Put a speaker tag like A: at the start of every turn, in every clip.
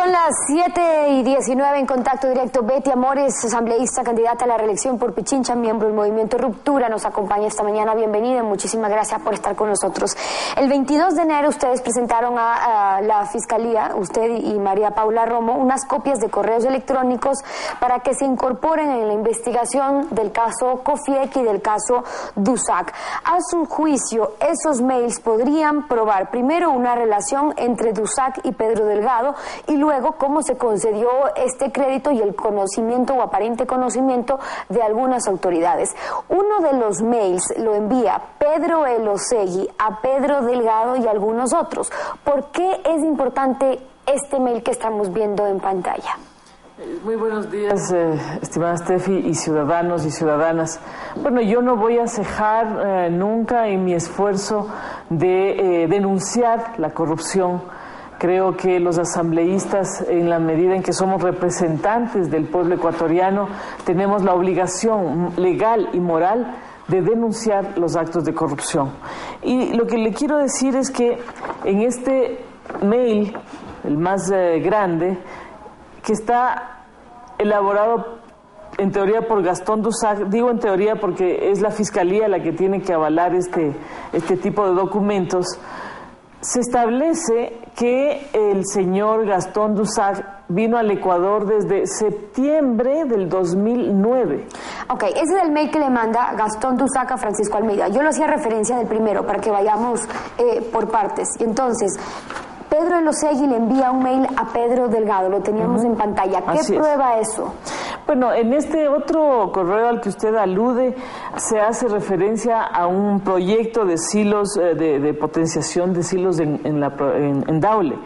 A: Son las 7:19 en Contacto Directo. Betty Amores, asambleísta, candidata a la reelección por Pichincha, miembro del Movimiento Ruptura, nos acompaña esta mañana. Bienvenida y muchísimas gracias por estar con nosotros. El 22 de enero ustedes presentaron a la Fiscalía, usted y María Paula Romo, unas copias de correos electrónicos para que se incorporen en la investigación del caso Cofiec y del caso Dusac. A su juicio, esos mails podrían probar primero una relación entre Dusac y Pedro Delgado y luego cómo se concedió este crédito y el conocimiento o aparente conocimiento de algunas autoridades. Uno de los mails lo envía Pedro Elosegui a Pedro Delgado y algunos otros. ¿Por qué es importante este mail que estamos viendo en pantalla?
B: Muy buenos días, estimada Steffi y ciudadanos y ciudadanas. Bueno, yo no voy a cejar nunca en mi esfuerzo de denunciar la corrupción. Creo que los asambleístas, en la medida en que somos representantes del pueblo ecuatoriano, tenemos la obligación legal y moral de denunciar los actos de corrupción. Y lo que le quiero decir es que en este mail, el más grande, que está elaborado en teoría por Gastón Dusac, digo en teoría porque es la Fiscalía la que tiene que avalar este tipo de documentos, se establece que el señor Gastón Dusac vino al Ecuador desde septiembre del 2009.
A: Ok, ese es el mail que le manda Gastón Dusac a Francisco Almeida. Yo lo hacía referencia del primero para que vayamos por partes. Y entonces, Pedro Elosegui le envía un mail a Pedro Delgado, lo teníamos en pantalla. ¿Qué prueba eso?
B: Bueno, en este otro correo al que usted alude se hace referencia a un proyecto de silos, de potenciación de silos en Daule.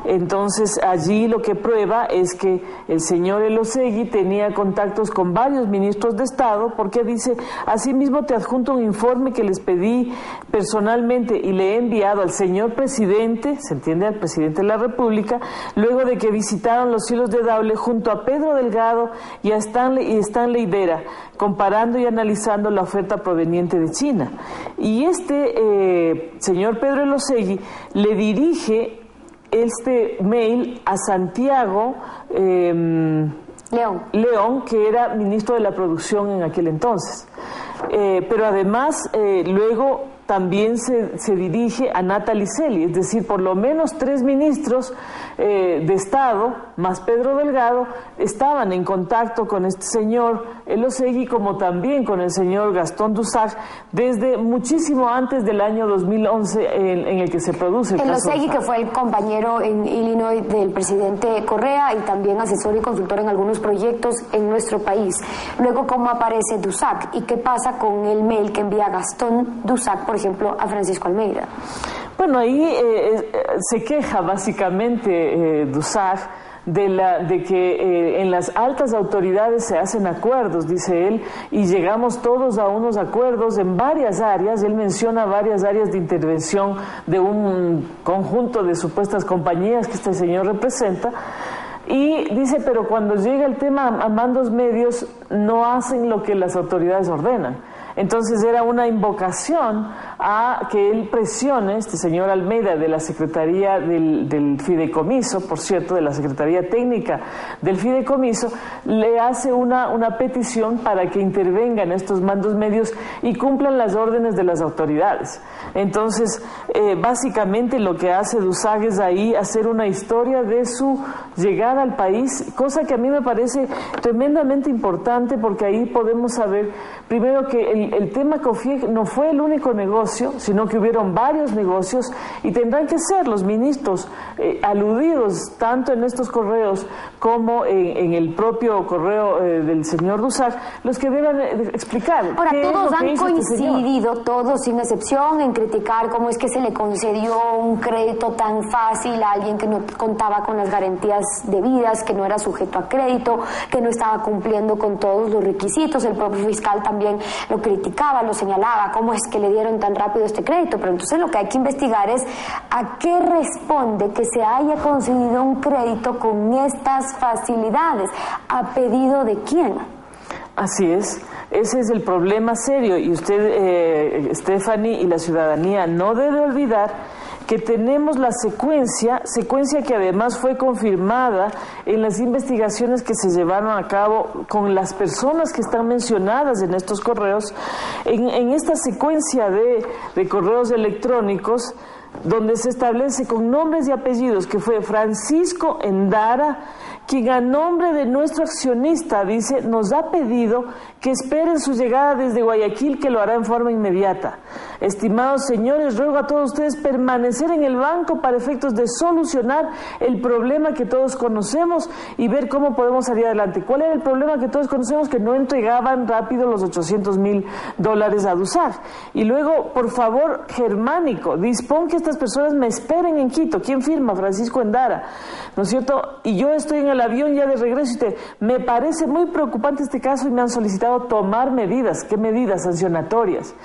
B: Entonces, allí lo que prueba es que el señor Elosegui tenía contactos con varios ministros de Estado, porque dice, asimismo te adjunto un informe que les pedí personalmente y le he enviado al señor presidente, se entiende, al presidente de la República, luego de que visitaron los silos de Daule junto a Pedro Delgado y a Stanley Vera, comparando y analizando la oferta proveniente de China. Y señor Pedro Elosegui le dirige este mail a Santiago León, que era ministro de la Producción en aquel entonces. Pero además, luego también se dirige a Natalie Celi, es decir, por lo menos 3 ministros de Estado, más Pedro Delgado, estaban en contacto con este señor Elosegui, como también con el señor Gastón Dusac, desde muchísimo antes del año 2011 en el que se produce el caso
A: Elosegui, que fue el compañero en Illinois del presidente Correa y también asesor y consultor en algunos proyectos en nuestro país. Luego, ¿cómo aparece Dusac? ¿Y qué pasa con el mail que envía Gastón Dusac, por ejemplo, a Francisco Almeida?
B: Bueno, ahí se queja básicamente Dusac de que en las altas autoridades se hacen acuerdos, dice él, y llegamos todos a unos acuerdos en varias áreas. Él menciona varias áreas de intervención de un conjunto de supuestas compañías que este señor representa. Y dice, pero cuando llega el tema a mandos medios no hacen lo que las autoridades ordenan. Entonces era una invocación a que él presione, este señor Almeida, de la Secretaría del Fideicomiso, por cierto, de la Secretaría Técnica del Fideicomiso, le hace una petición para que intervengan estos mandos medios y cumplan las órdenes de las autoridades. Entonces, básicamente lo que hace Dusac es ahí hacer una historia de su llegada al país, cosa que a mí me parece tremendamente importante, porque ahí podemos saber, primero, que el tema Cofiec no fue el único negocio, sino que hubieron varios negocios y tendrán que ser los ministros aludidos tanto en estos correos como en el propio correo del señor Dusac los que deban explicar.
A: Ahora, todos han coincidido, todos sin excepción, en criticar cómo es que se le concedió un crédito tan fácil a alguien que no contaba con las garantías debidas, que no era sujeto a crédito, que no estaba cumpliendo con todos los requisitos. El propio fiscal también lo criticaba, lo señalaba, cómo es que le dieron tan rápido este crédito. Pero entonces lo que hay que investigar es a qué responde que se haya conseguido un crédito con estas facilidades, a pedido de quién.
B: Así es, ese es el problema serio, y usted, Stephanie, y la ciudadanía no debe olvidar que tenemos la secuencia que además fue confirmada en las investigaciones que se llevaron a cabo con las personas que están mencionadas en estos correos, en esta secuencia de correos electrónicos, donde se establece con nombres y apellidos que fue Francisco Endara, quien a nombre de nuestro accionista, dice, nos ha pedido que esperen su llegada desde Guayaquil, que lo hará en forma inmediata. Estimados señores, ruego a todos ustedes permanecer en el banco para efectos de solucionar el problema que todos conocemos y ver cómo podemos salir adelante. ¿Cuál era el problema que todos conocemos? Que no entregaban rápido los $800,000 a DUSAG. Y luego, por favor, Germánico, dispón que estas personas me esperen en Quito. ¿Quién firma? Francisco Endara, ¿no es cierto? Y yo estoy en el avión ya de regreso y me parece muy preocupante este caso y me han solicitado tomar medidas. ¿Qué medidas? Sancionatorias.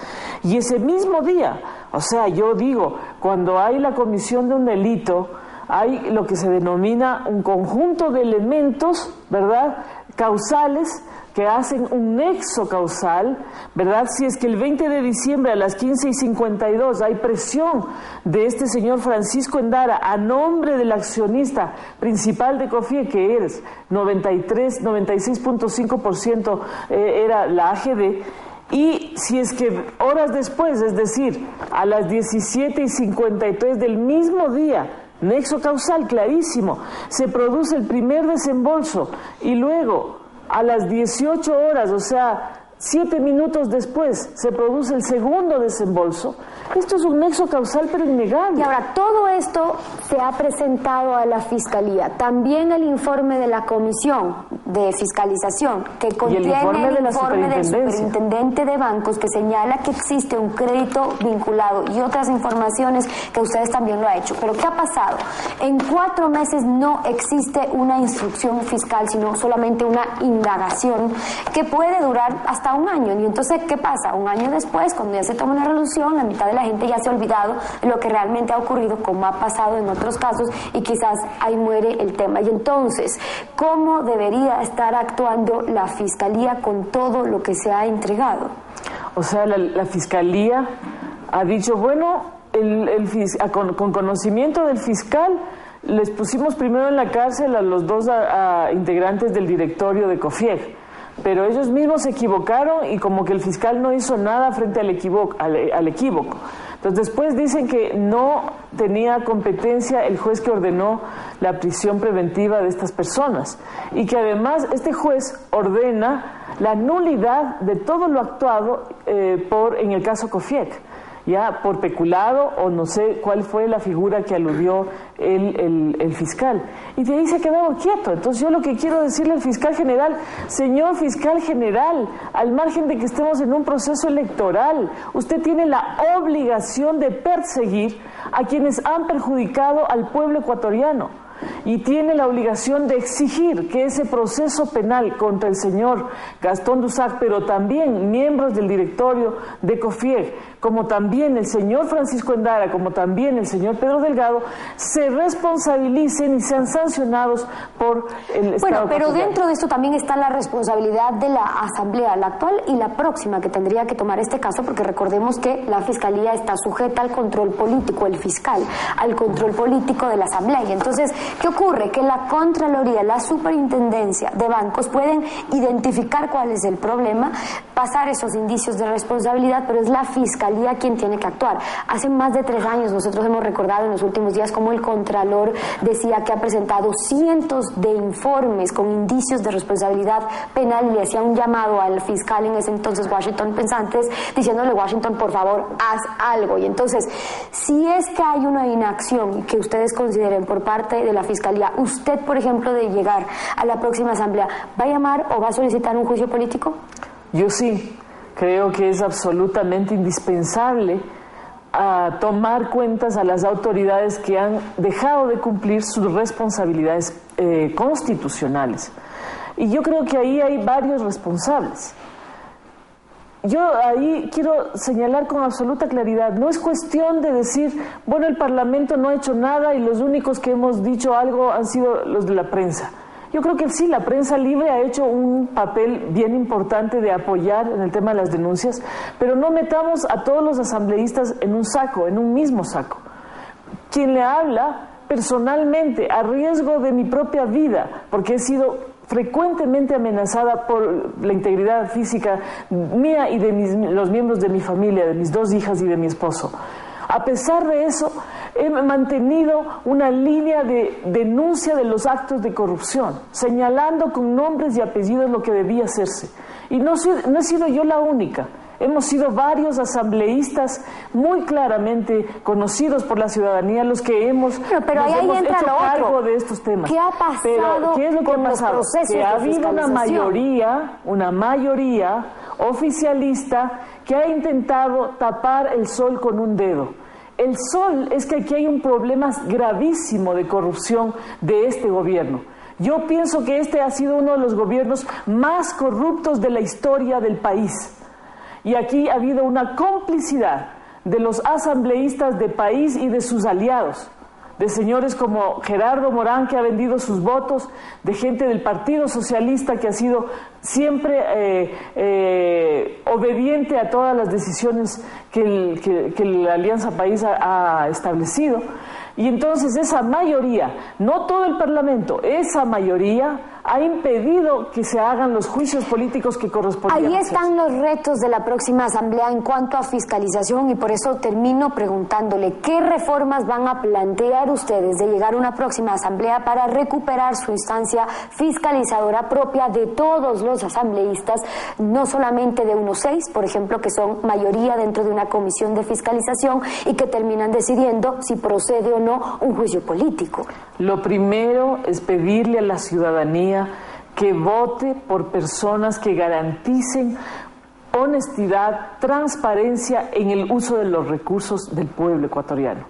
B: Y ese mismo día, o sea, yo digo, cuando hay la comisión de un delito, hay lo que se denomina un conjunto de elementos, ¿verdad?, causales, que hacen un nexo causal, ¿verdad? Si es que el 20 de diciembre a las 15:52 hay presión de este señor Francisco Endara a nombre del accionista principal de COFIEC, que es 96.5% era la AGD, y si es que horas después, es decir, a las 17:53 del mismo día, nexo causal clarísimo, se produce el primer desembolso y luego a las 18 horas, o sea, 7 minutos después, se produce el segundo desembolso. Esto es un nexo causal pero innegable.
A: Y ahora, todo esto se ha presentado a la Fiscalía. También el informe de la Comisión de Fiscalización, que contiene el informe del Superintendente de Bancos, que señala que existe un crédito vinculado y otras informaciones que ustedes también lo han hecho. Pero ¿qué ha pasado? En 4 meses no existe una instrucción fiscal, sino solamente una indagación que puede durar hasta un año. Y entonces, ¿qué pasa? Un año después, cuando ya se toma una resolución, la mitad de la gente ya se ha olvidado de lo que realmente ha ocurrido, como ha pasado en otros casos, y quizás ahí muere el tema. Y entonces, ¿cómo debería estar actuando la Fiscalía con todo lo que se ha entregado?
B: O sea, la Fiscalía ha dicho, bueno, con conocimiento del fiscal, les pusimos primero en la cárcel a los 2 integrantes del directorio de COFIEG, pero ellos mismos se equivocaron y como que el fiscal no hizo nada frente al equívoco. Entonces después dicen que no tenía competencia el juez que ordenó la prisión preventiva de estas personas y que además este juez ordena la nulidad de todo lo actuado en el caso COFIEG, ya por peculado o no sé cuál fue la figura que aludió el fiscal. Y de ahí se ha quedado quieto. Entonces yo lo que quiero decirle al fiscal general, señor fiscal general, al margen de que estemos en un proceso electoral, usted tiene la obligación de perseguir a quienes han perjudicado al pueblo ecuatoriano. Y tiene la obligación de exigir que ese proceso penal contra el señor Gastón DUSAG, pero también miembros del directorio de COFIEG, como también el señor Francisco Endara, como también el señor Pedro Delgado, se responsabilicen y sean sancionados por el Estado.
A: Bueno, pero dentro de esto también está la responsabilidad de la Asamblea, la actual y la próxima, que tendría que tomar este caso, porque recordemos que la Fiscalía está sujeta al control político, el fiscal, al control político de la Asamblea. Y entonces, ¿qué ocurre? Que la Contraloría, la Superintendencia de Bancos pueden identificar cuál es el problema, pasar esos indicios de responsabilidad, pero es la Fiscalía quien tiene que actuar. Hace más de 3 años nosotros hemos recordado en los últimos días cómo el Contralor decía que ha presentado cientos de informes con indicios de responsabilidad penal y le hacía un llamado al fiscal en ese entonces, Washington Pensantes, diciéndole, Washington, por favor, haz algo. Y entonces, si es que hay una inacción que ustedes consideren por parte de la Fiscalía, usted, por ejemplo, de llegar a la próxima asamblea, ¿va a llamar o va a solicitar un juicio político?
B: Yo sí. Creo que es absolutamente indispensable tomar cuentas a las autoridades que han dejado de cumplir sus responsabilidades constitucionales. Y yo creo que ahí hay varios responsables. Yo ahí quiero señalar con absoluta claridad, no es cuestión de decir, bueno, el Parlamento no ha hecho nada y los únicos que hemos dicho algo han sido los de la prensa. Yo creo que sí, la prensa libre ha hecho un papel bien importante de apoyar en el tema de las denuncias, pero no metamos a todos los asambleístas en un saco, en un mismo saco. quien le habla personalmente, a riesgo de mi propia vida, porque he sido frecuentemente amenazada por la integridad física mía y de los miembros de mi familia, de mis 2 hijas y de mi esposo. A pesar de eso, he mantenido una línea de denuncia de los actos de corrupción, señalando con nombres y apellidos lo que debía hacerse. Y no he sido yo la única. Hemos sido varios asambleístas muy claramente conocidos por la ciudadanía los que hemos hecho cargo de estos temas.
A: ¿Qué ha pasado?
B: Pero, ¿qué es lo que ha pasado? Que ha habido una mayoría oficialista que ha intentado tapar el sol con un dedo. El sol es que aquí hay un problema gravísimo de corrupción de este gobierno. Yo pienso que este ha sido uno de los gobiernos más corruptos de la historia del país. Y aquí ha habido una complicidad de los asambleístas de país y de sus aliados, de señores como Gerardo Morán, que ha vendido sus votos, de gente del Partido Socialista que ha sido siempre obediente a todas las decisiones que la Alianza País ha establecido. Y entonces esa mayoría, no todo el Parlamento, esa mayoría ha impedido que se hagan los juicios políticos que correspondían.
A: Ahí están los retos de la próxima Asamblea en cuanto a fiscalización, y por eso termino preguntándole qué reformas van a plantear ustedes de llegar a una próxima Asamblea para recuperar su instancia fiscalizadora propia de todos los asambleístas, no solamente de unos 6, por ejemplo, que son mayoría dentro de una comisión de fiscalización y que terminan decidiendo si procede o no un juicio político.
B: Lo primero es pedirle a la ciudadanía que vote por personas que garanticen honestidad, transparencia en el uso de los recursos del pueblo ecuatoriano.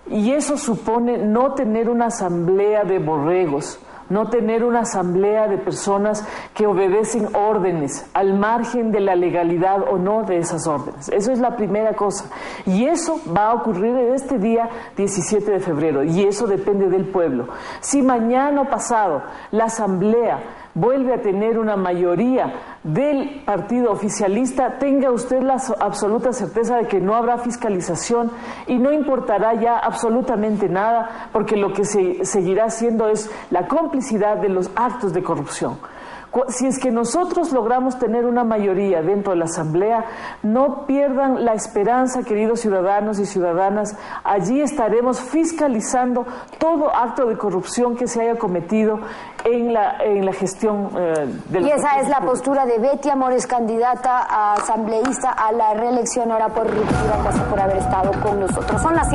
B: Y eso supone no tener una asamblea de borregos, no tener una asamblea de personas que obedecen órdenes al margen de la legalidad o no de esas órdenes. Eso es la primera cosa. Y eso va a ocurrir en este día 17 de febrero. Y eso depende del pueblo. Si mañana o pasado la asamblea vuelve a tener una mayoría del partido oficialista, tenga usted la absoluta certeza de que no habrá fiscalización y no importará ya absolutamente nada, porque lo que se seguirá haciendo es la complicidad de los actos de corrupción. Si es que nosotros logramos tener una mayoría dentro de la Asamblea, no pierdan la esperanza, queridos ciudadanos y ciudadanas. Allí estaremos fiscalizando todo acto de corrupción que se haya cometido en la gestión de la...
A: Y esa es la postura de Betty Amores, candidata a asambleísta a la reelección ahora por ruptura. Gracias por haber estado con nosotros. Son las